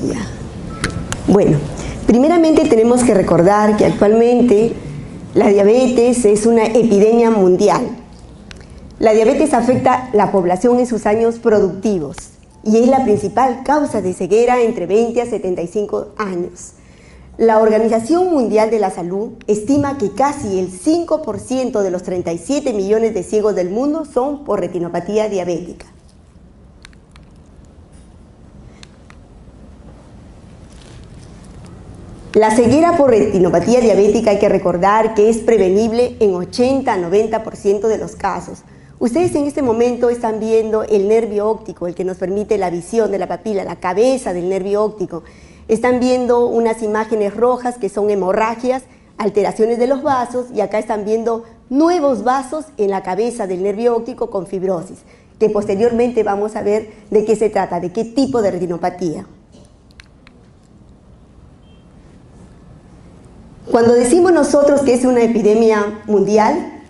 Ya. Bueno, primeramente tenemos que recordar que actualmente la diabetes es una epidemia mundial. La diabetes afecta a la población en sus años productivos y es la principal causa de ceguera entre 20 a 75 años. La Organización Mundial de la Salud estima que casi el 5% de los 37 millones de ciegos del mundo son por retinopatía diabética. La ceguera por retinopatía diabética hay que recordar que es prevenible en 80 a 90% de los casos. Ustedes en este momento están viendo el nervio óptico, el que nos permite la visión de la papila, la cabeza del nervio óptico. Están viendo unas imágenes rojas que son hemorragias, alteraciones de los vasos, y acá están viendo nuevos vasos en la cabeza del nervio óptico con fibrosis, que posteriormente vamos a ver de qué se trata, de qué tipo de retinopatía. Cuando decimos nosotros que es una epidemia mundial,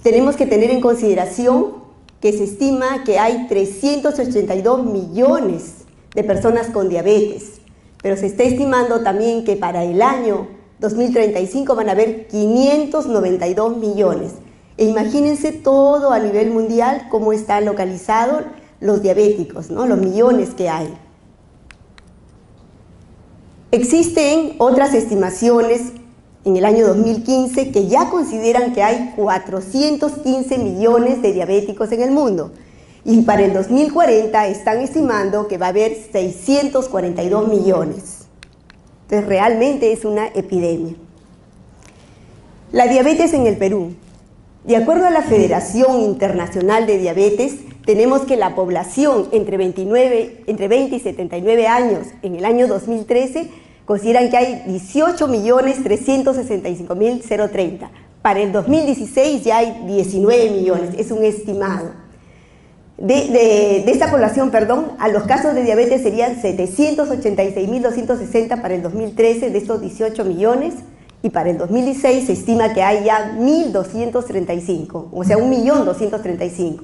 tenemos que tener en consideración que se estima que hay 382 millones de personas con diabetes, pero se está estimando también que para el año 2035 van a haber 592 millones. E imagínense todo a nivel mundial cómo están localizados los diabéticos, ¿no? Los millones que hay. Existen otras estimaciones en el año 2015 que ya consideran que hay 415 millones de diabéticos en el mundo. Y para el 2040 están estimando que va a haber 642 millones. Entonces realmente es una epidemia. La diabetes en el Perú. De acuerdo a la Federación Internacional de Diabetes, tenemos que la población entre 20 y 79 años en el año 2013 consideran que hay 18.365.030. Para el 2016 ya hay 19 millones, es un estimado. De esta población, a los casos de diabetes serían 786.260 para el 2013 de estos 18 millones, y para el 2016 se estima que hay ya 1.235, o sea, 1.235.000.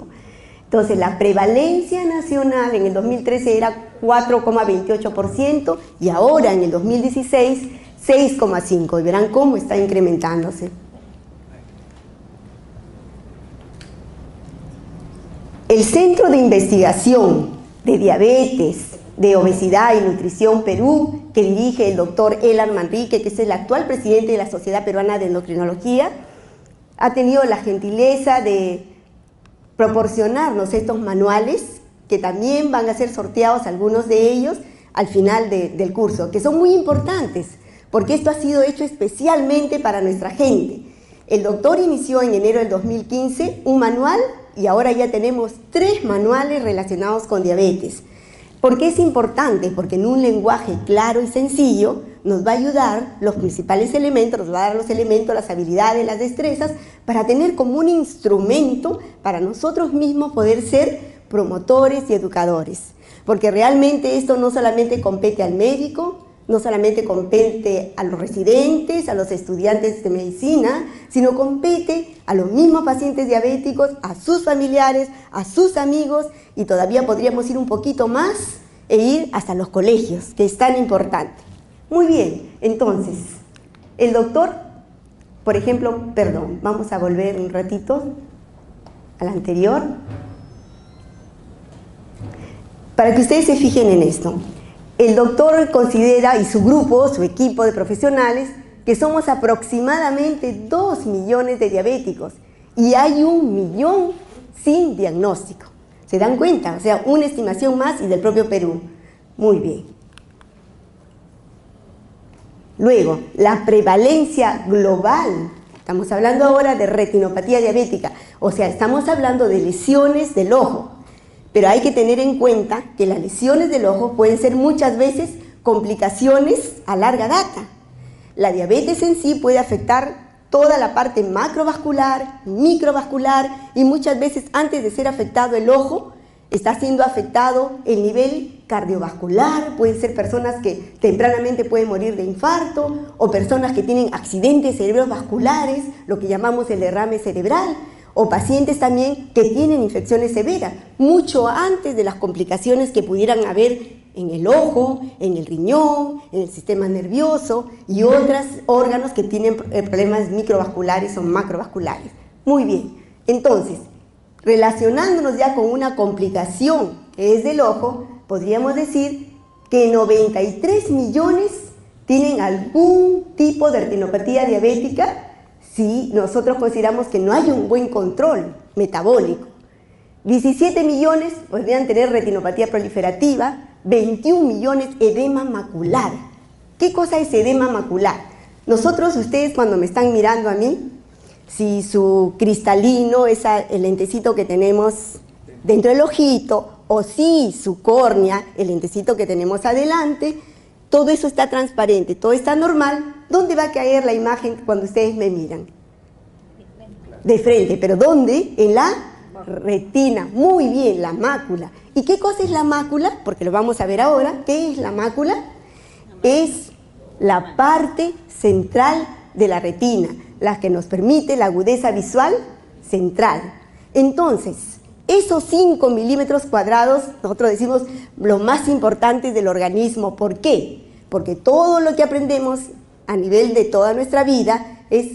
Entonces, la prevalencia nacional en el 2013 era 4,28% y ahora en el 2016, 6,5%. Y verán cómo está incrementándose. El Centro de Investigación de Diabetes, de Obesidad y Nutrición Perú, que dirige el doctor Elan Manrique, que es el actual presidente de la Sociedad Peruana de Endocrinología, ha tenido la gentileza de proporcionarnos estos manuales, que también van a ser sorteados algunos de ellos al final del curso, que son muy importantes, porque esto ha sido hecho especialmente para nuestra gente. El doctor inició en enero del 2015 un manual y ahora ya tenemos 3 manuales relacionados con diabetes. ¿Por qué es importante? Porque en un lenguaje claro y sencillo nos va a ayudar los principales elementos, nos va a dar los elementos, las habilidades, las destrezas, para tener como un instrumento para nosotros mismos poder ser promotores y educadores. Porque realmente esto no solamente compete al médico, no solamente compete a los residentes, a los estudiantes de medicina, sino compete a los mismos pacientes diabéticos, a sus familiares, a sus amigos, y todavía podríamos ir un poquito más e ir hasta los colegios, que es tan importante. Muy bien, entonces, el doctor, por ejemplo, vamos a volver un ratito al anterior, para que ustedes se fijen en esto. El doctor considera, y su grupo, su equipo de profesionales, que somos aproximadamente 2 millones de diabéticos y hay 1 millón sin diagnóstico. ¿Se dan cuenta? O sea, una estimación más y del propio Perú. Muy bien. Luego, la prevalencia global. Estamos hablando ahora de retinopatía diabética, o sea, estamos hablando de lesiones del ojo. Pero hay que tener en cuenta que las lesiones del ojo pueden ser muchas veces complicaciones a larga data. La diabetes en sí puede afectar toda la parte macrovascular, microvascular, y muchas veces antes de ser afectado el ojo, está siendo afectado el nivel cardiovascular. Pueden ser personas que tempranamente pueden morir de infarto, o personas que tienen accidentes cerebrovasculares, lo que llamamos el derrame cerebral, o pacientes también que tienen infecciones severas, mucho antes de las complicaciones que pudieran haber en el ojo, en el riñón, en el sistema nervioso y otros órganos que tienen problemas microvasculares o macrovasculares. Muy bien, entonces, relacionándonos ya con una complicación que es del ojo, podríamos decir que 93 millones tienen algún tipo de retinopatía diabética si nosotros consideramos que no hay un buen control metabólico. 17 millones podrían tener retinopatía proliferativa, 21 millones edema macular. ¿Qué cosa es edema macular? Nosotros, ustedes cuando me están mirando a mí, si su cristalino, el lentecito que tenemos dentro del ojito, o si su córnea, el lentecito que tenemos adelante, todo eso está transparente, todo está normal, ¿dónde va a caer la imagen cuando ustedes me miran? De frente, ¿pero dónde? En la retina. Muy bien, la mácula. ¿Y qué cosa es la mácula? Porque lo vamos a ver ahora. ¿Qué es la mácula? Es la parte central de la retina, la que nos permite la agudeza visual central. Entonces, esos 5 milímetros cuadrados, nosotros decimos lo más importante del organismo. ¿Por qué? Porque todo lo que aprendemos a nivel de toda nuestra vida es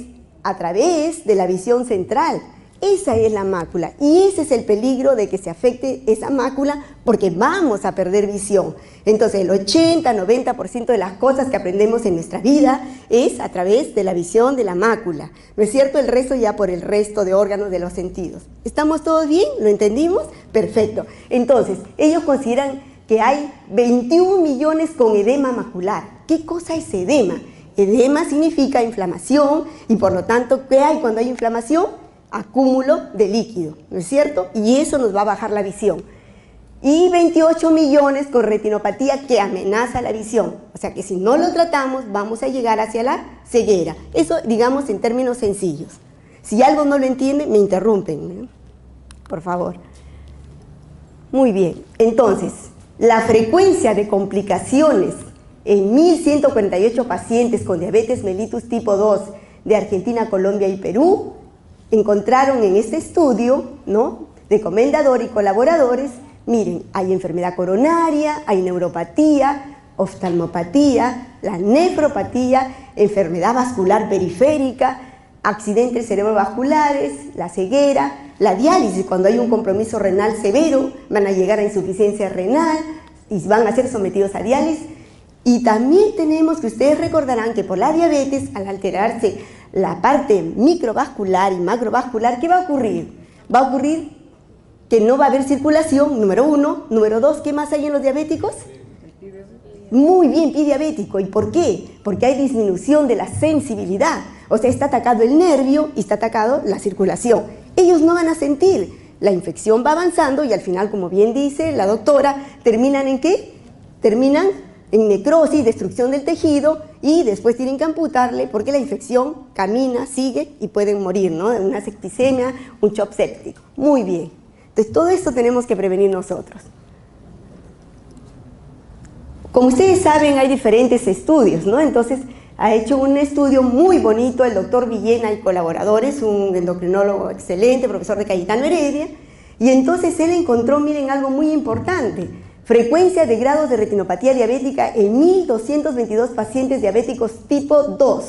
a través de la visión central. Esa es la mácula y ese es el peligro de que se afecte esa mácula porque vamos a perder visión. Entonces el 80-90% de las cosas que aprendemos en nuestra vida es a través de la visión de la mácula. ¿No es cierto? El resto ya por el resto de órganos de los sentidos. ¿Estamos todos bien? ¿Lo entendimos? Perfecto. Entonces ellos consideran que hay 21 millones con edema macular. ¿Qué cosa es edema? Edema significa inflamación y por lo tanto, ¿qué hay cuando hay inflamación? Acúmulo de líquido, ¿no es cierto? Y eso nos va a bajar la visión. Y 28 millones con retinopatía que amenaza la visión. O sea que si no lo tratamos, vamos a llegar hacia la ceguera. Eso, digamos, en términos sencillos. Si algo no lo entiende, me interrumpen, ¿no? Por favor. Muy bien. Entonces, la frecuencia de complicaciones en 1.148 pacientes con diabetes mellitus tipo 2 de Argentina, Colombia y Perú, encontraron en este estudio, ¿no?, de comendador y colaboradores, miren, hay enfermedad coronaria, hay neuropatía, oftalmopatía, la nefropatía, enfermedad vascular periférica, accidentes cerebrovasculares, la ceguera, la diálisis, cuando hay un compromiso renal severo, van a llegar a insuficiencia renal y van a ser sometidos a diálisis. Y también tenemos que ustedes recordarán que por la diabetes, al alterarse la parte microvascular y macrovascular, ¿qué va a ocurrir? Va a ocurrir que no va a haber circulación, número 1. Número 2, ¿qué más hay en los diabéticos? Muy bien, pie diabético. ¿Y por qué? Porque hay disminución de la sensibilidad. O sea, está atacado el nervio y está atacado la circulación. Ellos no van a sentir. La infección va avanzando y al final, como bien dice la doctora, ¿terminan en qué? Terminan en necrosis, destrucción del tejido y después tienen que amputarle porque la infección camina, sigue y pueden morir, ¿no? De una septicemia, un shock séptico. Muy bien. Entonces todo esto tenemos que prevenir nosotros. Como ustedes saben, hay diferentes estudios, ¿no? Entonces ha hecho un estudio muy bonito el doctor Villena y colaboradores, un endocrinólogo excelente, profesor de Cayetano Heredia, y entonces él encontró, miren, algo muy importante. Frecuencia de grados de retinopatía diabética en 1.222 pacientes diabéticos tipo 2.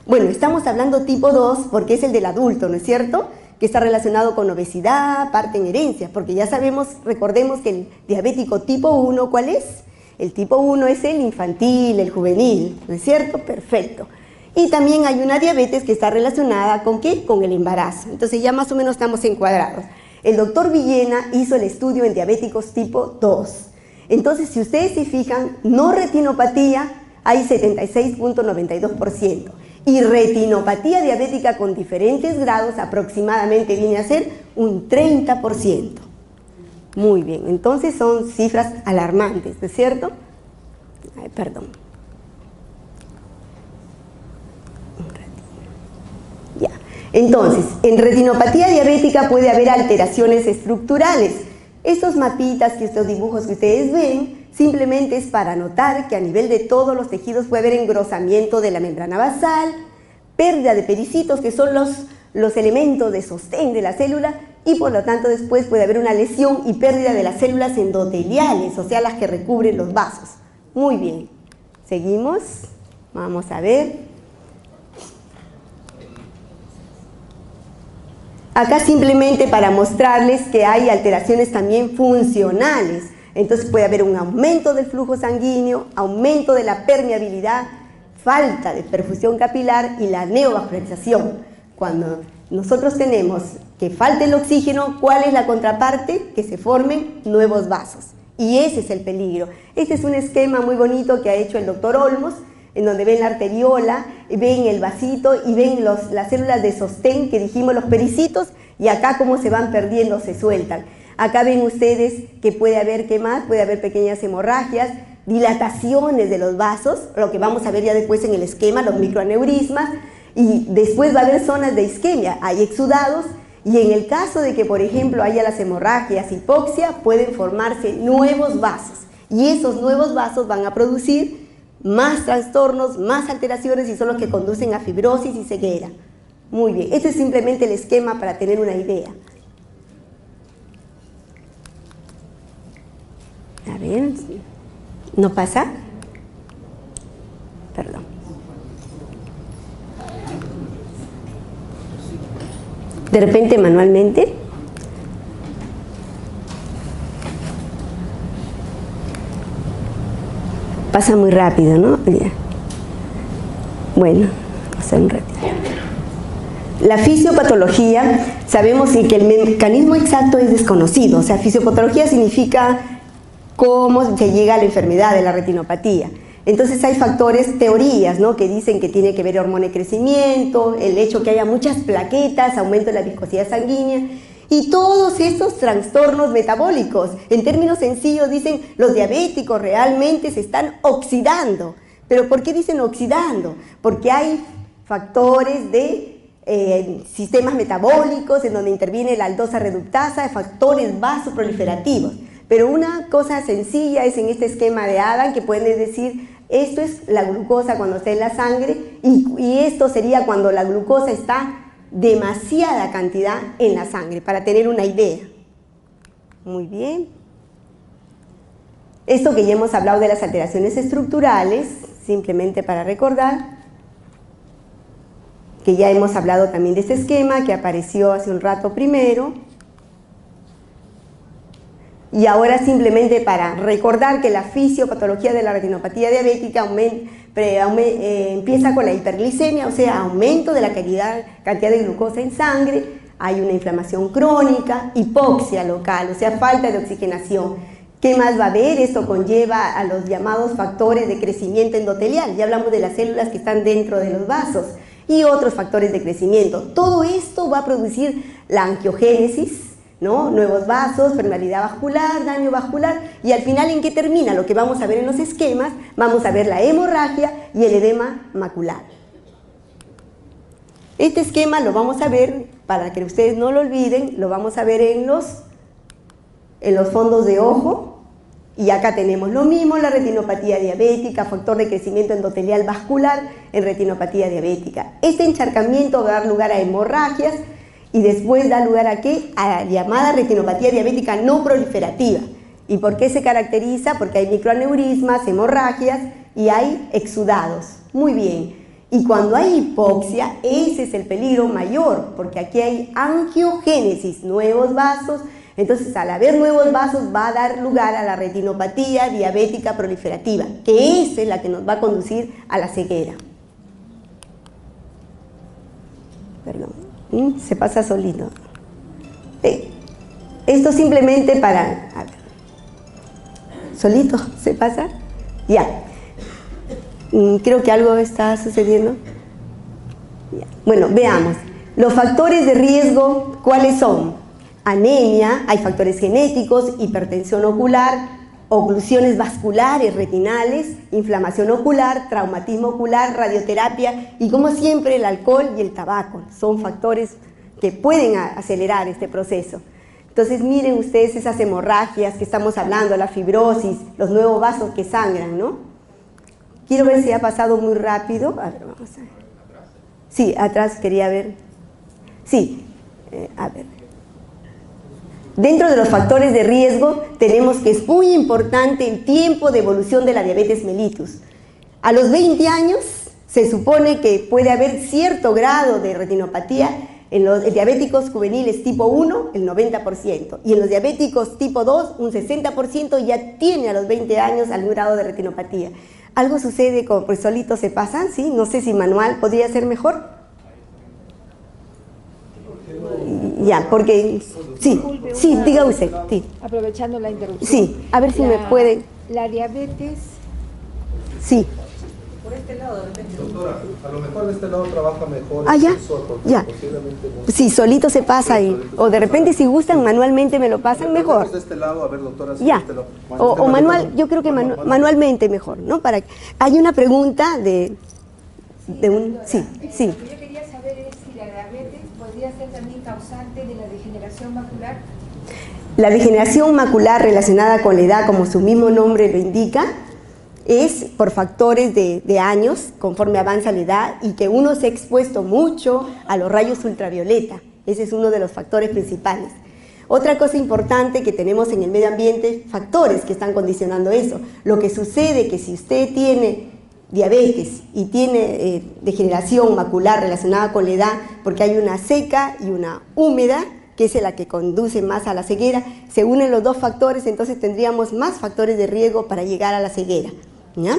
Bueno, estamos hablando tipo 2 porque es el del adulto, ¿no es cierto? Que está relacionado con obesidad, parte en herencia, porque ya sabemos, recordemos que el diabético tipo 1, ¿cuál es? El tipo 1 es el infantil, el juvenil, ¿no es cierto? Perfecto. Y también hay una diabetes que está relacionada ¿con qué? Con el embarazo. Entonces ya más o menos estamos encuadrados. El doctor Villena hizo el estudio en diabéticos tipo 2. Entonces, si ustedes se fijan, no retinopatía hay 76.92%. Y retinopatía diabética con diferentes grados aproximadamente viene a ser un 30%. Muy bien, entonces son cifras alarmantes, ¿no es cierto? Ay, perdón. Ya. Entonces, en retinopatía diabética puede haber alteraciones estructurales. Estos mapitas y estos dibujos que ustedes ven simplemente es para notar que a nivel de todos los tejidos puede haber engrosamiento de la membrana basal, pérdida de pericitos, que son los los elementos de sostén de la célula y por lo tanto después puede haber una lesión y pérdida de las células endoteliales, o sea, las que recubren los vasos. Muy bien, seguimos, vamos a ver. Acá simplemente para mostrarles que hay alteraciones también funcionales. Entonces puede haber un aumento del flujo sanguíneo, aumento de la permeabilidad, falta de perfusión capilar y la neovascularización. Cuando nosotros tenemos que falta el oxígeno, ¿cuál es la contraparte? Que se formen nuevos vasos. Y ese es el peligro. Este es un esquema muy bonito que ha hecho el doctor Olmos, en donde ven la arteriola, ven el vasito y ven las células de sostén que dijimos, los pericitos, y acá cómo se van perdiendo, se sueltan. Acá ven ustedes que puede haber, ¿qué más? Puede haber pequeñas hemorragias, dilataciones de los vasos, lo que vamos a ver ya después en el esquema, los microaneurismas, y después va a haber zonas de isquemia, hay exudados, y en el caso de que, por ejemplo, haya las hemorragias, hipoxia, pueden formarse nuevos vasos, y esos nuevos vasos van a producir más trastornos, más alteraciones y son los que conducen a fibrosis y ceguera. Muy bien, este es simplemente el esquema para tener una idea. A ver, ¿no pasa? Perdón. De repente manualmente. Pasa muy rápido, ¿no? Bueno, pasa un ratito. La fisiopatología, sabemos que el mecanismo exacto es desconocido. O sea, fisiopatología significa cómo se llega a la enfermedad de la retinopatía. Entonces hay factores, teorías, ¿no?, que dicen que tiene que ver hormona de crecimiento, el hecho que haya muchas plaquetas, aumento de la viscosidad sanguínea, y todos estos trastornos metabólicos. En términos sencillos dicen, los diabéticos realmente se están oxidando. ¿Pero por qué dicen oxidando? Porque hay factores de sistemas metabólicos en donde interviene la aldosa reductasa, factores vasoproliferativos. Pero una cosa sencilla es en este esquema de Adam que pueden decir, esto es la glucosa cuando está en la sangre y esto sería cuando la glucosa está demasiada cantidad en la sangre, para tener una idea. Muy bien. Esto que ya hemos hablado de las alteraciones estructurales, simplemente para recordar, que ya hemos hablado también de este esquema que apareció hace un rato primero. Y ahora simplemente para recordar que la fisiopatología de la retinopatía diabética empieza con la hiperglicemia, o sea, aumento de la cantidad de glucosa en sangre, hay una inflamación crónica, hipoxia local, o sea, falta de oxigenación. ¿Qué más va a haber? Esto conlleva a los llamados factores de crecimiento endotelial, ya hablamos de las células que están dentro de los vasos, y otros factores de crecimiento. Todo esto va a producir la angiogénesis, ¿no?, nuevos vasos, permeabilidad vascular, daño vascular, y al final, ¿en qué termina? Lo que vamos a ver en los esquemas, vamos a ver la hemorragia y el edema macular. Este esquema lo vamos a ver, para que ustedes no lo olviden, lo vamos a ver en los fondos de ojo, y acá tenemos lo mismo, la retinopatía diabética, factor de crecimiento endotelial vascular en retinopatía diabética. Este encharcamiento va a dar lugar a hemorragias, y después da lugar a ¿qué? A la llamada retinopatía diabética no proliferativa. ¿Y por qué se caracteriza? Porque hay microaneurismas, hemorragias y hay exudados. Muy bien. Y cuando hay hipoxia, ese es el peligro mayor, porque aquí hay angiogénesis, nuevos vasos. Entonces, al haber nuevos vasos, va a dar lugar a la retinopatía diabética proliferativa, que esa es la que nos va a conducir a la ceguera. Perdón. Se pasa solito. Esto simplemente para... A ver, ¿solito se pasa? Ya. Creo que algo está sucediendo. Ya. Bueno, veamos. Los factores de riesgo, ¿cuáles son? Anemia, hay factores genéticos, hipertensión ocular, oclusiones vasculares retinales, inflamación ocular, traumatismo ocular, radioterapia y, como siempre, el alcohol y el tabaco. Son factores que pueden acelerar este proceso. Entonces, miren ustedes esas hemorragias que estamos hablando, la fibrosis, los nuevos vasos que sangran, ¿no? Quiero ver si ha pasado muy rápido. A ver, vamos a ver. Sí, atrás quería ver. Sí, a ver. Dentro de los factores de riesgo tenemos que es muy importante el tiempo de evolución de la diabetes mellitus. A los 20 años se supone que puede haber cierto grado de retinopatía. En los diabéticos juveniles tipo 1, el 90%. Y en los diabéticos tipo 2, un 60% ya tiene a los 20 años algún grado de retinopatía. Algo sucede con, pues solitos se pasan, ¿sí? No sé si manual podría ser mejor. Ya, porque... Sí, sí, diga usted. Sí. Aprovechando la interrupción. Sí, a ver si me puede... La diabetes... Sí. Por este lado, de repente. Doctora, a lo mejor de este lado trabaja mejor el sensor, porque ya. posiblemente no. Sí, solito se pasa ahí. O de repente si gustan manualmente me lo pasan mejor. De este lado, a ver, doctora, si ya. de este lado. O manual, yo creo que manualmente mejor, ¿no? Hay una pregunta de un... Sí, sí. Lo que yo quería saber es si la diabetes podría ser también causante de la degeneración macular. La degeneración macular relacionada con la edad, como su mismo nombre lo indica, es por factores de años, conforme avanza la edad, y que uno se ha expuesto mucho a los rayos ultravioleta. Ese es uno de los factores principales. Otra cosa importante que tenemos en el medio ambiente, factores que están condicionando eso. Lo que sucede que si usted tiene diabetes y tiene degeneración macular relacionada con la edad, porque hay una seca y una húmeda, que es la que conduce más a la ceguera, se unen los dos factores, entonces tendríamos más factores de riesgo para llegar a la ceguera. ¿Ya?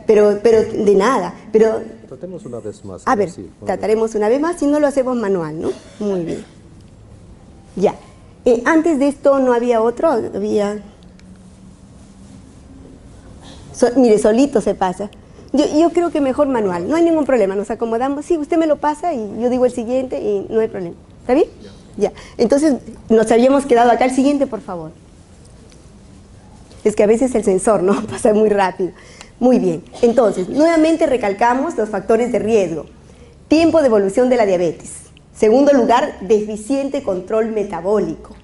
Pero de nada. Pero tratemos una vez más. A ver, trataremos una vez más, si no lo hacemos manual, ¿no? Muy bien. Ya. Antes de esto no había otro, había... mire, solito se pasa. Yo creo que mejor manual, no hay ningún problema, nos acomodamos. Sí, usted me lo pasa y yo digo el siguiente y no hay problema. ¿Está bien? Ya. Entonces, nos habíamos quedado acá. El siguiente, por favor. Es que a veces el sensor, ¿no? Pasa muy rápido. Muy bien. Entonces, nuevamente recalcamos los factores de riesgo. Tiempo de evolución de la diabetes. Segundo lugar, deficiente control metabólico.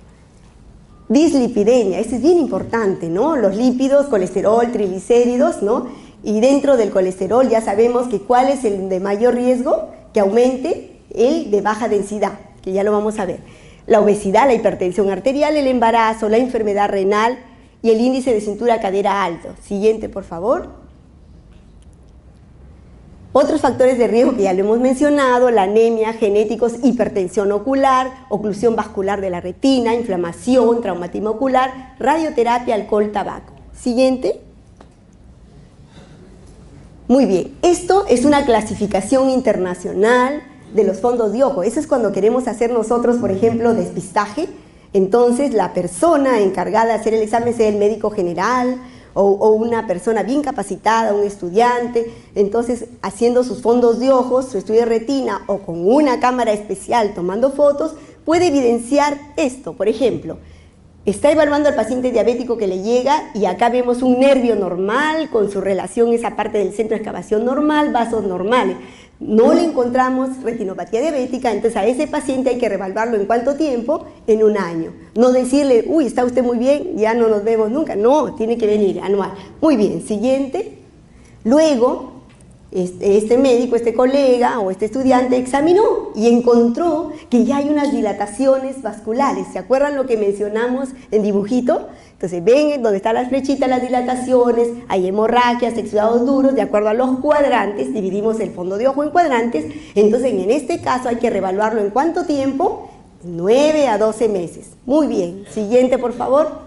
Dislipidemia, eso es bien importante, ¿no? Los lípidos, colesterol, triglicéridos, ¿no? Y dentro del colesterol ya sabemos que cuál es el de mayor riesgo, que aumente el de baja densidad, que ya lo vamos a ver. La obesidad, la hipertensión arterial, el embarazo, la enfermedad renal y el índice de cintura-cadera alto. Siguiente, por favor. Otros factores de riesgo que ya lo hemos mencionado, la anemia, genéticos, hipertensión ocular, oclusión vascular de la retina, inflamación, traumatismo ocular, radioterapia, alcohol, tabaco. Siguiente. Muy bien, esto es una clasificación internacional de los fondos de ojo. Eso es cuando queremos hacer nosotros, por ejemplo, despistaje. Entonces, la persona encargada de hacer el examen sea el médico general o una persona bien capacitada, un estudiante. Entonces, haciendo sus fondos de ojos, su estudio de retina o con una cámara especial tomando fotos, puede evidenciar esto. Por ejemplo, está evaluando al paciente diabético que le llega y acá vemos un nervio normal con su relación, esa parte del centro de excavación normal, vasos normales. No le encontramos retinopatía diabética, entonces a ese paciente hay que reevaluarlo ¿en cuánto tiempo? En un año. No decirle, uy, está usted muy bien, ya no nos vemos nunca. No, tiene que venir anual. Muy bien, siguiente. Luego, este médico, este colega o este estudiante examinó y encontró que ya hay unas dilataciones vasculares. ¿Se acuerdan lo que mencionamos en dibujito? Entonces ven donde están las flechitas, las dilataciones, hay hemorragias, exudados duros, de acuerdo a los cuadrantes, dividimos el fondo de ojo en cuadrantes. Entonces en este caso hay que reevaluarlo ¿en cuánto tiempo? 9 a 12 meses. Muy bien, siguiente por favor.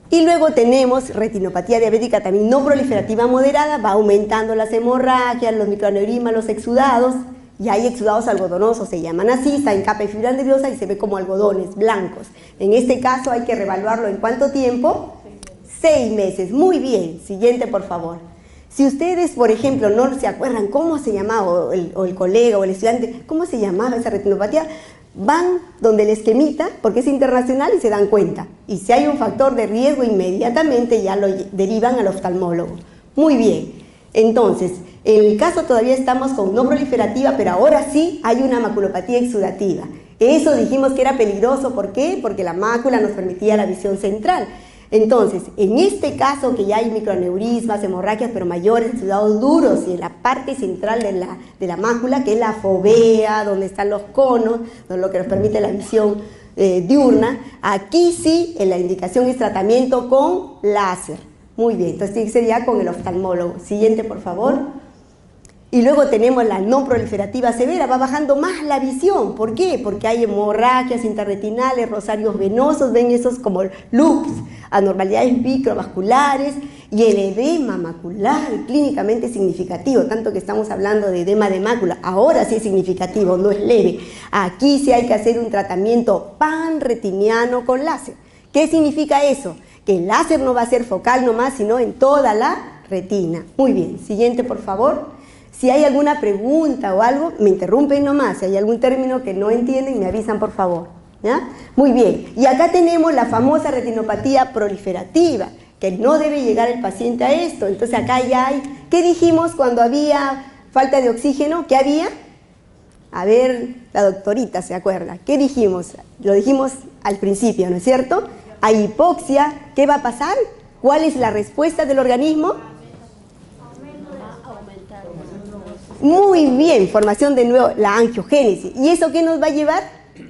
Y luego tenemos retinopatía diabética también no proliferativa moderada, va aumentando las hemorragias, los microaneurismas, los exudados, y hay exudados algodonosos, se llaman así, está en capa de fibra nerviosa y se ve como algodones blancos. En este caso hay que reevaluarlo ¿en cuánto tiempo? 6 meses. Muy bien, siguiente por favor. Si ustedes, por ejemplo, no se acuerdan cómo se llamaba, o el colega o el estudiante, cómo se llamaba esa retinopatía, van donde el esquemita, porque es internacional, y se dan cuenta. Y si hay un factor de riesgo, inmediatamente ya lo derivan al oftalmólogo. Muy bien. Entonces, en el caso todavía estamos con no proliferativa, pero ahora sí hay una maculopatía exudativa. Eso dijimos que era peligroso, ¿por qué? Porque la mácula nos permitía la visión central. Entonces, en este caso que ya hay microaneurismas, hemorragias, pero mayores, exudados duros y en la parte central de la mácula, que es la fovea, donde están los conos, lo que nos permite la visión diurna, aquí sí la indicación es tratamiento con láser. Muy bien, entonces tiene que ser ya con el oftalmólogo. Siguiente, por favor. Y luego tenemos la no proliferativa severa, va bajando más la visión. ¿Por qué? Porque hay hemorragias interretinales, rosarios venosos, ven esos como loops, anormalidades microvasculares y el edema macular clínicamente significativo, tanto que estamos hablando de edema de mácula, ahora sí es significativo, no es leve. Aquí sí hay que hacer un tratamiento panretiniano con láser. ¿Qué significa eso? Que el láser no va a ser focal nomás, sino en toda la retina. Muy bien, siguiente por favor. Si hay alguna pregunta o algo, me interrumpen nomás. Si hay algún término que no entienden, me avisan por favor. ¿Ya? Muy bien. Y acá tenemos la famosa retinopatía proliferativa, que no debe llegar el paciente a esto. Entonces acá ya hay... ¿Qué dijimos cuando había falta de oxígeno? ¿Qué había? A ver, la doctorita se acuerda. ¿Qué dijimos? Lo dijimos al principio, ¿no es cierto? Hay hipoxia. ¿Qué va a pasar? ¿Cuál es la respuesta del organismo? Muy bien, formación de nuevo, la angiogénesis. ¿Y eso qué nos va a llevar?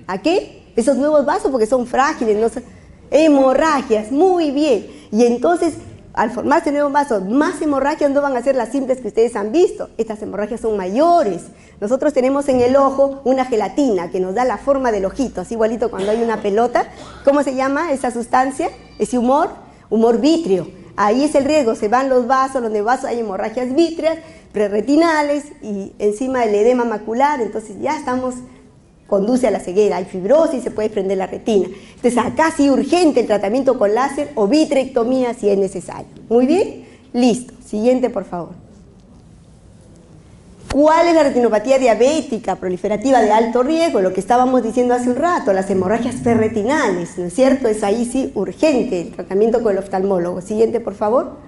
¿A qué? Esos nuevos vasos, porque son frágiles, no son... hemorragias, muy bien. Y entonces, al formarse nuevos vasos, más hemorragias no van a ser las simples que ustedes han visto. Estas hemorragias son mayores. Nosotros tenemos en el ojo una gelatina que nos da la forma del ojito, así igualito cuando hay una pelota. ¿Cómo se llama esa sustancia? Ese humor vítreo. Ahí es el riesgo, se van los vasos, donde vasos hay hemorragias vítreas, prerretinales y encima el edema macular, entonces ya conduce a la ceguera, hay fibrosis, se puede prender la retina. Entonces acá sí urgente el tratamiento con láser o vitrectomía si es necesario. Muy bien, listo. Siguiente, por favor. ¿Cuál es la retinopatía diabética proliferativa de alto riesgo? Lo que estábamos diciendo hace un rato, las hemorragias prerretinales, ¿no es cierto? Es ahí sí urgente el tratamiento con el oftalmólogo. Siguiente, por favor.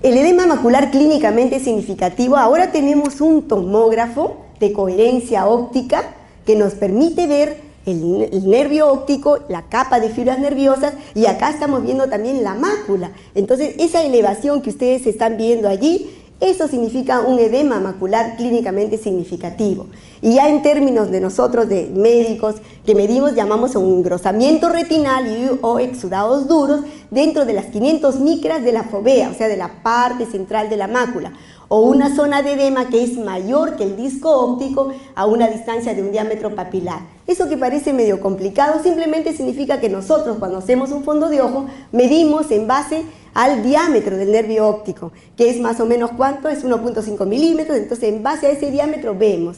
El edema macular clínicamente significativo, ahora tenemos un tomógrafo de coherencia óptica que nos permite ver el nervio óptico, la capa de fibras nerviosas y acá estamos viendo también la mácula. Entonces esa elevación que ustedes están viendo allí, eso significa un edema macular clínicamente significativo. Y ya en términos de nosotros, de médicos, que medimos, llamamos a un engrosamiento retinal o exudados duros dentro de las 500 micras de la fovea, o sea, de la parte central de la mácula, o una zona de edema que es mayor que el disco óptico a una distancia de un diámetro papilar. Eso que parece medio complicado simplemente significa que nosotros cuando hacemos un fondo de ojo medimos en base al diámetro del nervio óptico, que es más o menos ¿cuánto? Es 1.5 milímetros, entonces en base a ese diámetro vemos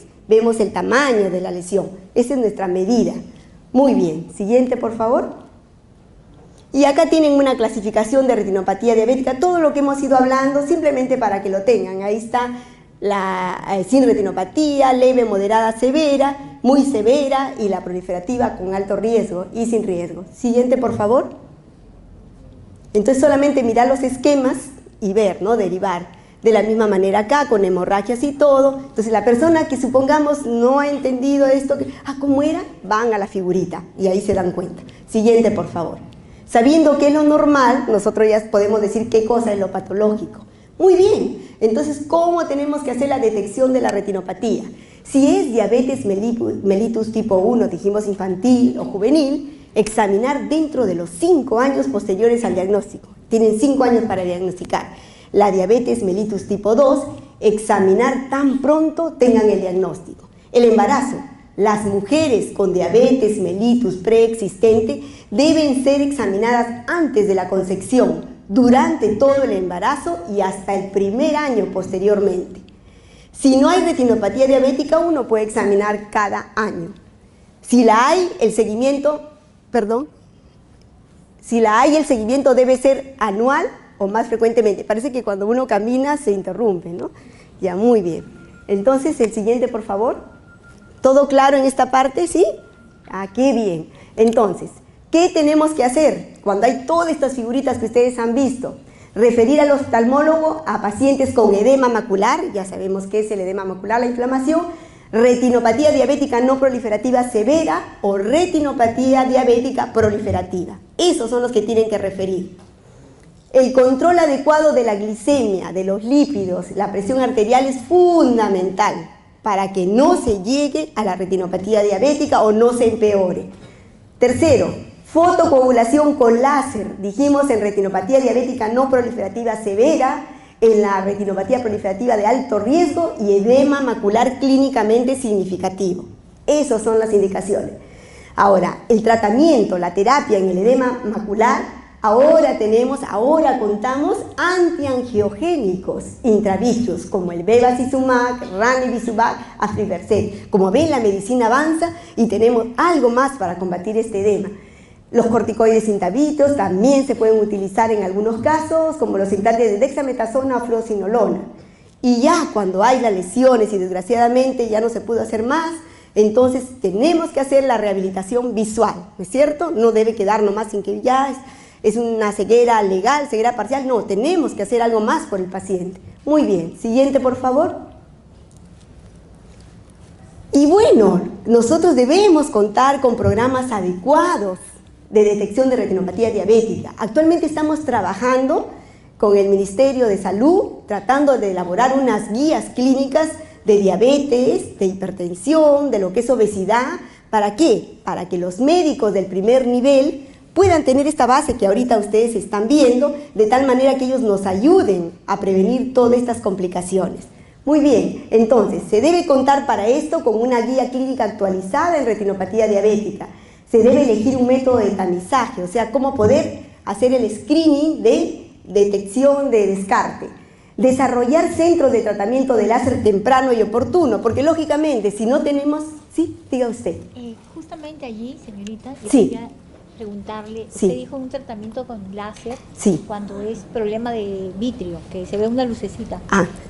el tamaño de la lesión. Esa es nuestra medida. Muy bien, siguiente por favor. Y acá tienen una clasificación de retinopatía diabética, todo lo que hemos ido hablando, simplemente para que lo tengan. Ahí está la sin retinopatía, leve, moderada, severa, muy severa y la proliferativa con alto riesgo y sin riesgo. Siguiente, por favor. Entonces solamente mirar los esquemas y ver, ¿no? Derivar. De la misma manera acá, con hemorragias y todo. Entonces la persona que supongamos no ha entendido esto, ¿cómo era? Van a la figurita y ahí se dan cuenta. Siguiente, por favor. Sabiendo qué es lo normal, nosotros ya podemos decir qué cosa es lo patológico. Muy bien, entonces, ¿cómo tenemos que hacer la detección de la retinopatía? Si es diabetes mellitus tipo 1, dijimos infantil o juvenil, examinar dentro de los 5 años posteriores al diagnóstico. Tienen 5 años para diagnosticar. La diabetes mellitus tipo 2, examinar tan pronto tengan el diagnóstico. El embarazo. Las mujeres con diabetes mellitus preexistente deben ser examinadas antes de la concepción, durante todo el embarazo y hasta el primer año posteriormente. Si no hay retinopatía diabética, uno puede examinar cada año. Si la hay, el seguimiento debe ser anual o más frecuentemente. Parece que cuando uno camina se interrumpe, ¿no? Ya, muy bien. Entonces, el siguiente, por favor. ¿Todo claro en esta parte? ¿Sí? Ah, qué bien. Entonces, ¿qué tenemos que hacer cuando hay todas estas figuritas que ustedes han visto? Referir al oftalmólogo a pacientes con edema macular, ya sabemos qué es el edema macular, la inflamación. retinopatía diabética no proliferativa severa o retinopatía diabética proliferativa. Esos son los que tienen que referir. El control adecuado de la glicemia, de los lípidos, la presión arterial es fundamental para que no se llegue a la retinopatía diabética o no se empeore. Tercero, fotocoagulación con láser. Dijimos en retinopatía diabética no proliferativa severa, en la retinopatía proliferativa de alto riesgo y edema macular clínicamente significativo. Esas son las indicaciones. Ahora, el tratamiento, la terapia en el edema macular, ahora contamos antiangiogénicos intravítreos como el bevacizumab, ranibizumab, aflibercept. Como ven, la medicina avanza y tenemos algo más para combatir este edema. Los corticoides intravítreos también se pueden utilizar en algunos casos, como los implantes de dexametasona o fluocinolona. Y ya cuando hay las lesiones y desgraciadamente ya no se pudo hacer más, entonces tenemos que hacer la rehabilitación visual, ¿no es cierto? No debe quedar nomás sin que ya es una ceguera legal, ceguera parcial. No, tenemos que hacer algo más por el paciente. Muy bien, siguiente por favor. Y bueno, nosotros debemos contar con programas adecuados de detección de retinopatía diabética. Actualmente estamos trabajando con el Ministerio de Salud, tratando de elaborar unas guías clínicas de diabetes, de hipertensión, de lo que es obesidad. ¿Para qué? Para que los médicos del primer nivel puedan tener esta base que ahorita ustedes están viendo, de tal manera que ellos nos ayuden a prevenir todas estas complicaciones. Muy bien, entonces, se debe contar para esto con una guía clínica actualizada en retinopatía diabética. Se debe elegir un método de tamizaje, o sea, cómo poder hacer el screening de detección de descarte. Desarrollar centros de tratamiento de láser temprano y oportuno, porque lógicamente, si no tenemos... Sí, diga usted. Justamente allí, señorita, sí. Quería preguntarle, sí. Usted dijo un tratamiento con láser sí. cuando es problema de vitrio, que se ve una lucecita.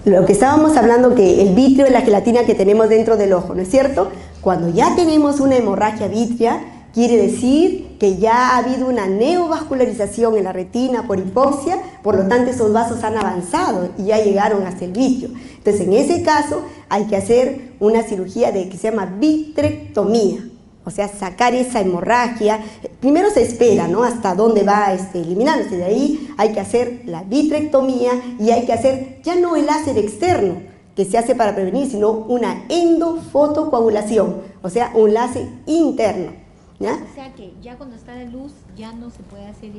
Lo que estábamos hablando, que el vitrio es la gelatina que tenemos dentro del ojo, ¿no es cierto? Cuando ya tenemos una hemorragia vítrea, quiere decir que ya ha habido una neovascularización en la retina por hipoxia, por lo tanto esos vasos han avanzado y ya llegaron hasta el vitrio. Entonces en ese caso hay que hacer una cirugía que se llama vitrectomía, o sea, sacar esa hemorragia. Primero se espera, ¿no?, hasta dónde va eliminándose, de ahí hay que hacer la vitrectomía y hay que hacer ya no el láser externo que se hace para prevenir, sino una endofotocoagulación, o sea, un láser interno. ¿Ya? O sea que ya cuando está la luz ya no se puede hacer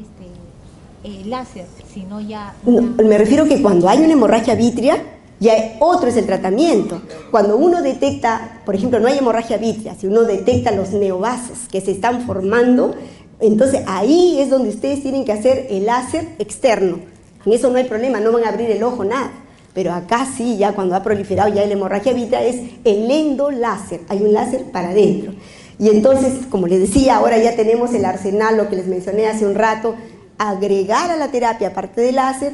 láser, sino ya... No, me refiero que cuando hay una hemorragia vítrea, ya otro es el tratamiento. Cuando uno detecta, por ejemplo, no hay hemorragia vítrea, si uno detecta los neovasos que se están formando, entonces ahí es donde ustedes tienen que hacer el láser externo. En eso no hay problema, no van a abrir el ojo, nada. Pero acá sí, ya cuando ha proliferado ya la hemorragia vítrea, es el endoláser, hay un láser para adentro. Y entonces, como les decía, ahora ya tenemos el arsenal, lo que les mencioné hace un rato, agregar a la terapia, aparte del láser,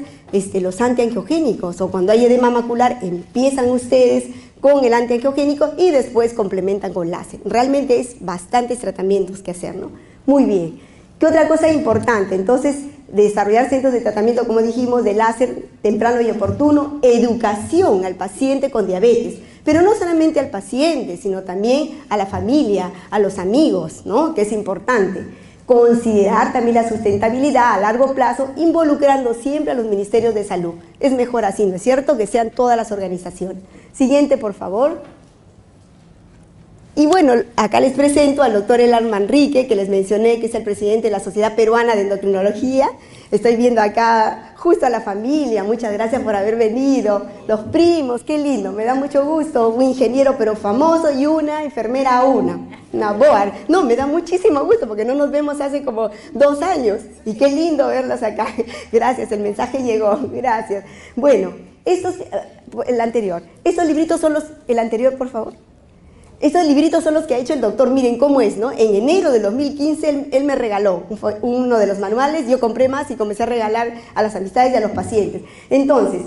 los antiangiogénicos, o cuando hay edema macular, empiezan ustedes con el antiangiogénico y después complementan con láser. Realmente es bastantes tratamientos que hacer, ¿no? Muy bien. ¿Qué otra cosa importante? Entonces, desarrollar centros de tratamiento, como dijimos, de láser temprano y oportuno, educación al paciente con diabetes, pero no solamente al paciente, sino también a la familia, a los amigos, ¿no?, que es importante. Considerar también la sustentabilidad a largo plazo, involucrando siempre a los ministerios de salud. Es mejor así, ¿no es cierto?, que sean todas las organizaciones. Siguiente, por favor. Y bueno, acá les presento al doctor Elar Manrique, que les mencioné, que es el presidente de la Sociedad Peruana de Endocrinología. Estoy viendo acá justo a la familia, muchas gracias por haber venido. Los primos, qué lindo, me da mucho gusto. Un ingeniero pero famoso y una enfermera una boa. No, me da muchísimo gusto porque no nos vemos hace como 2 años. Y qué lindo verlos acá. Gracias, el mensaje llegó, gracias. Bueno, el anterior. Estos libritos son el anterior, por favor. Estos libritos son los que ha hecho el doctor, miren cómo es, ¿no? En enero de 2015 él me regaló uno de los manuales, yo compré más y comencé a regalar a las amistades y a los pacientes. Entonces,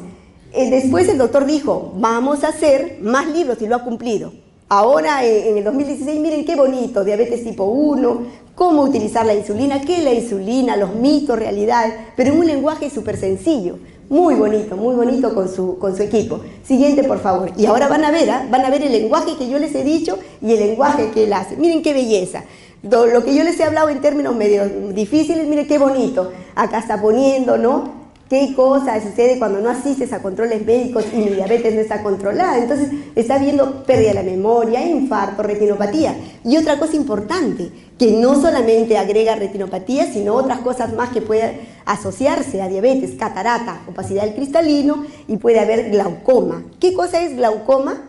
después el doctor dijo, vamos a hacer más libros y lo ha cumplido. Ahora en el 2016, miren qué bonito, diabetes tipo 1, cómo utilizar la insulina, qué es la insulina, los mitos, realidades, pero en un lenguaje súper sencillo. Muy bonito con su equipo. Siguiente, por favor. Y ahora van a ver el lenguaje que yo les he dicho y el lenguaje que él hace. Miren qué belleza. Lo que yo les he hablado en términos medio difíciles, miren qué bonito. Acá está poniendo, ¿no? ¿Qué cosa sucede cuando no asistes a controles médicos y mi diabetes no está controlada? Entonces está viendo pérdida de la memoria, infarto, retinopatía. Y otra cosa importante, que no solamente agrega retinopatía, sino otras cosas más que pueden asociarse a diabetes, catarata, opacidad del cristalino y puede haber glaucoma. ¿Qué cosa es glaucoma?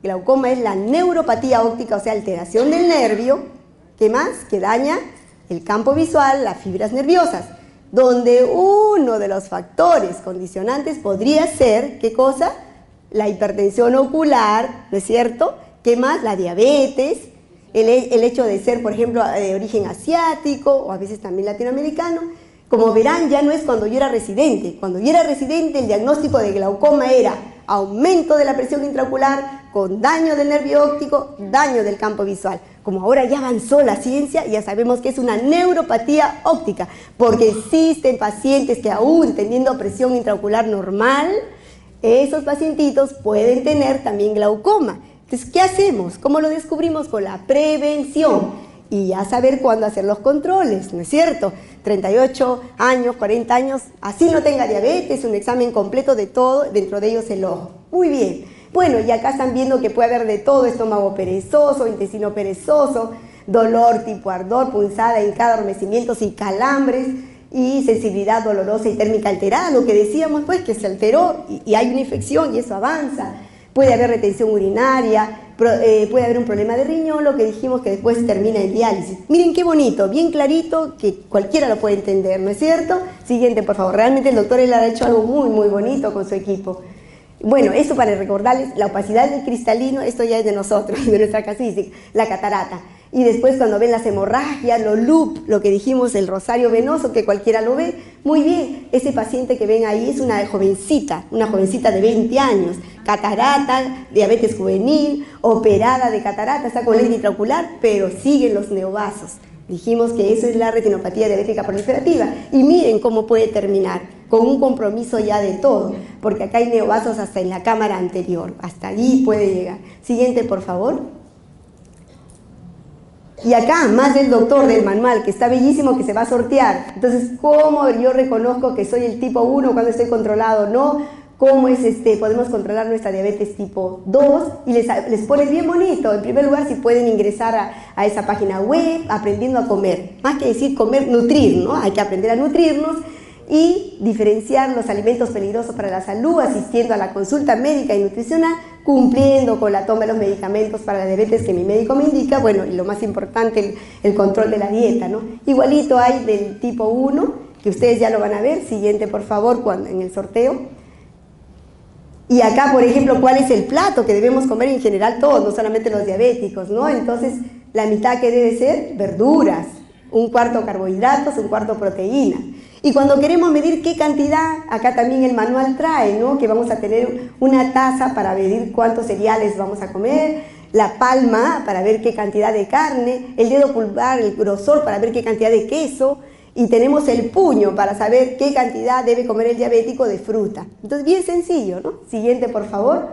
Glaucoma es la neuropatía óptica, o sea, alteración del nervio. ¿Qué más? Que daña el campo visual, las fibras nerviosas, donde uno de los factores condicionantes podría ser, ¿qué cosa? La hipertensión ocular, ¿no es cierto? ¿Qué más? La diabetes, el hecho de ser, por ejemplo, de origen asiático o a veces también latinoamericano. Como verán, ya no es cuando yo era residente. Cuando yo era residente, el diagnóstico de glaucoma era aumento de la presión intraocular con daño del nervio óptico, daño del campo visual. Como ahora ya avanzó la ciencia, ya sabemos que es una neuropatía óptica, porque existen pacientes que aún teniendo presión intraocular normal, esos pacientitos pueden tener también glaucoma. Entonces, ¿qué hacemos? ¿Cómo lo descubrimos? Con la prevención. Y ya saber cuándo hacer los controles, ¿no es cierto? 38 años, 40 años, así no tenga diabetes, un examen completo de todo, dentro de ellos el ojo. Muy bien. Bueno, y acá están viendo que puede haber de todo, estómago perezoso, intestino perezoso, dolor tipo ardor, punzada, hincada, adormecimientos y calambres, y sensibilidad dolorosa y térmica alterada, lo que decíamos pues que se alteró y hay una infección y eso avanza. Puede haber retención urinaria, puede haber un problema de riñón, lo que dijimos que después termina en diálisis. Miren qué bonito, bien clarito, que cualquiera lo puede entender, ¿no es cierto? Siguiente, por favor. Realmente el doctor él ha hecho algo muy bonito con su equipo. Bueno, esto para recordarles, la opacidad del cristalino, esto ya es de nosotros, de nuestra casuística, la catarata. Y después cuando ven las hemorragias, los loop, lo que dijimos, el rosario venoso, que cualquiera lo ve, muy bien, ese paciente que ven ahí es una jovencita de 20 años, catarata, diabetes juvenil, operada de catarata, está con lente intraocular, pero siguen los neovasos. Dijimos que eso es la retinopatía diabética proliferativa. Y miren cómo puede terminar, con un compromiso ya de todo, porque acá hay neovasos hasta en la cámara anterior, hasta allí puede llegar. Siguiente, por favor. Y acá, más del doctor, del manual, que está bellísimo, que se va a sortear. Entonces, ¿cómo yo reconozco que soy el tipo 1 cuando estoy controlado o no? ¿Cómo es podemos controlar nuestra diabetes tipo 2? Y les pones bien bonito. En primer lugar, si pueden ingresar a esa página web, aprendiendo a comer. Más que decir comer, nutrir, ¿no? Hay que aprender a nutrirnos y diferenciar los alimentos peligrosos para la salud, asistiendo a la consulta médica y nutricional, cumpliendo con la toma de los medicamentos para la diabetes que mi médico me indica, bueno, y lo más importante, el control de la dieta, ¿no? Igualito hay del tipo 1, que ustedes ya lo van a ver. Siguiente, por favor, en el sorteo. Y acá, por ejemplo, ¿cuál es el plato que debemos comer en general todos, no solamente los diabéticos, ¿no? Entonces, la mitad que debe ser verduras, un cuarto carbohidratos, un cuarto proteína. Y cuando queremos medir qué cantidad, acá también el manual trae, ¿no? Que vamos a tener una taza para medir cuántos cereales vamos a comer, la palma para ver qué cantidad de carne, el dedo pulgar, el grosor para ver qué cantidad de queso, y tenemos el puño para saber qué cantidad debe comer el diabético de fruta. Entonces, bien sencillo, ¿no? Siguiente, por favor.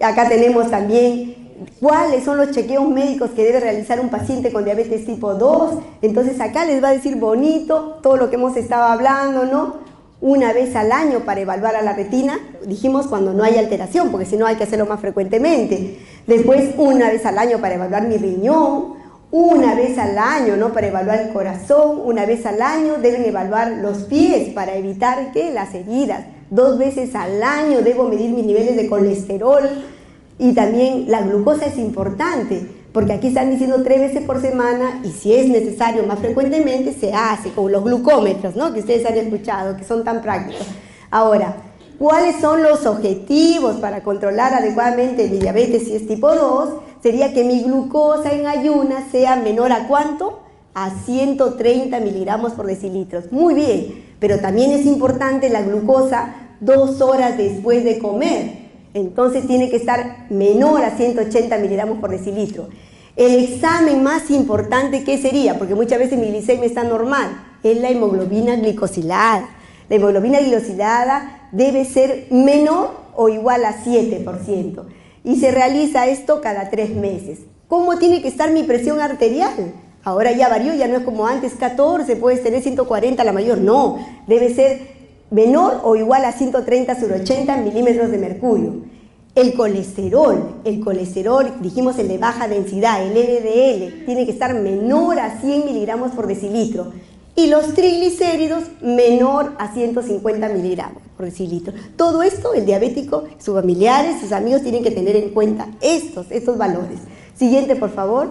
Acá tenemos también cuáles son los chequeos médicos que debe realizar un paciente con diabetes tipo 2. Entonces acá les va a decir bonito todo lo que hemos estado hablando, ¿no? Una vez al año para evaluar a la retina, dijimos cuando no hay alteración, porque si no hay que hacerlo más frecuentemente. Después una vez al año para evaluar mi riñón, una vez al año, ¿no? Para evaluar el corazón, una vez al año deben evaluar los pies para evitar que las heridas. 2 veces al año debo medir mis niveles de colesterol. Y también la glucosa es importante, porque aquí están diciendo 3 veces por semana y si es necesario más frecuentemente se hace, con los glucómetros, ¿no? Que ustedes han escuchado, que son tan prácticos. Ahora, ¿cuáles son los objetivos para controlar adecuadamente mi diabetes si es tipo 2? Sería que mi glucosa en ayunas sea menor a ¿cuánto? A 130 miligramos por decilitro. Muy bien, pero también es importante la glucosa 2 horas después de comer. Entonces tiene que estar menor a 180 miligramos por decilitro. El examen más importante, ¿qué sería? Porque muchas veces mi glicemia está normal, es la hemoglobina glicosilada. La hemoglobina glicosilada debe ser menor o igual a 7%. Y se realiza esto cada 3 meses. ¿Cómo tiene que estar mi presión arterial? Ahora ya varió, ya no es como antes, 14, puedes tener 140 la mayor. No, debe ser menor o igual a 130/80 milímetros de mercurio. El colesterol, dijimos el de baja densidad, el LDL, tiene que estar menor a 100 miligramos por decilitro. Y los triglicéridos menor a 150 miligramos por decilitro. Todo esto el diabético, sus familiares, sus amigos tienen que tener en cuenta estos valores. Siguiente, por favor.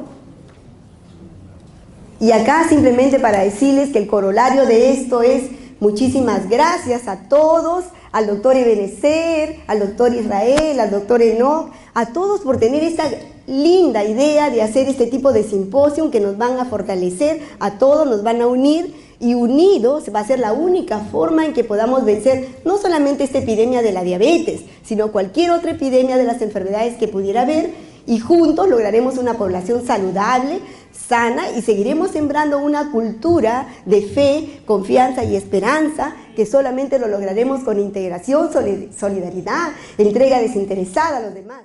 Y acá simplemente para decirles que el corolario de esto es muchísimas gracias a todos, al doctor Ebenezer, al doctor Israel, al doctor Enoch, a todos por tener esta linda idea de hacer este tipo de simposio que nos van a fortalecer, a todos nos van a unir, y unidos va a ser la única forma en que podamos vencer no solamente esta epidemia de la diabetes, sino cualquier otra epidemia de las enfermedades que pudiera haber, y juntos lograremos una población saludable, sana, y seguiremos sembrando una cultura de fe, confianza y esperanza, que solamente lo lograremos con integración, solidaridad, entrega desinteresada a los demás.